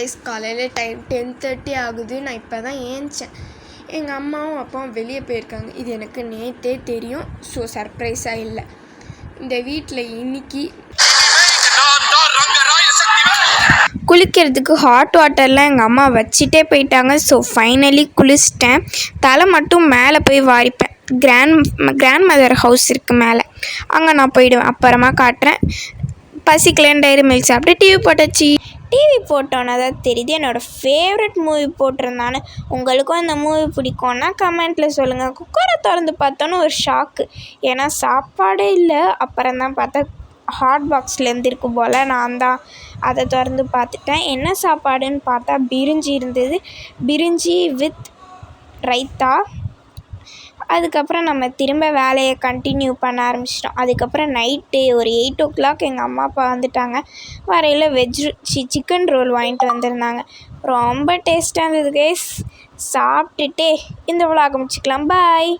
Guys, காலையில் time 10:30 ஆகுது. நான் இப்போ தான் ஏந்திச்சேன். எங்கள் அம்மாவும் அப்பாவும் வெளியே போயிருக்காங்க. இது எனக்கு நேற்றே தெரியும். ஸோ சர்ப்ரைஸாக இல்லை. இந்த வீட்டில் இன்னைக்கு குளிக்கிறதுக்கு ஹாட் வாட்டர்லாம் எங்கள் அம்மா வச்சுட்டே போயிட்டாங்க. ஸோ ஃபைனலி குளிச்சிட்டேன். தலை மட்டும் மேலே போய் வாரிப்பேன். கிராண்ட் மதர் ஹவுஸ் இருக்குது மேலே, அங்கே நான் போயிடுவேன். அப்புறமா காட்டுறேன். பசிக்கலன்னு டைரி மில்க் சாப்பிட்டு டிவி போட்டாச்சு. டிவி போட்டோன்னா தான் தெரியுது என்னோடய ஃபேவரட் மூவி போட்டிருந்தான்னு. உங்களுக்கும் அந்த மூவி பிடிக்கும்னா கமெண்ட்டில் சொல்லுங்கள். குக்கரை திறந்து பார்த்தோன்னு ஒரு ஷாக்கு. ஏன்னா சாப்பாடே இல்லை. அப்புறம் தான் பார்த்தா ஹாட் பாக்ஸ்லேருந்து இருக்கும் போல். நான் தான் அதை திறந்து பார்த்துட்டேன். என்ன சாப்பாடுன்னு பார்த்தா பிரிஞ்சி இருந்தது. பிரிஞ்சி வித் ரைத்தா. அதுக்கப்புறம் நம்ம திரும்ப வேலையை கண்டினியூ பண்ண ஆரம்பிச்சிட்டோம். அதுக்கப்புறம் நைட்டு ஒரு 8 o'clock எங்கள் அம்மா அப்பா வந்துட்டாங்க. வரையில் சிக்கன் ரோல் வாங்கிட்டு வந்திருந்தாங்க. ரொம்ப டேஸ்ட்டாக இருந்தது கைஸ். சாப்பிட்டுட்டே இந்த விலாக முடிச்சுக்கலாம். பாய்.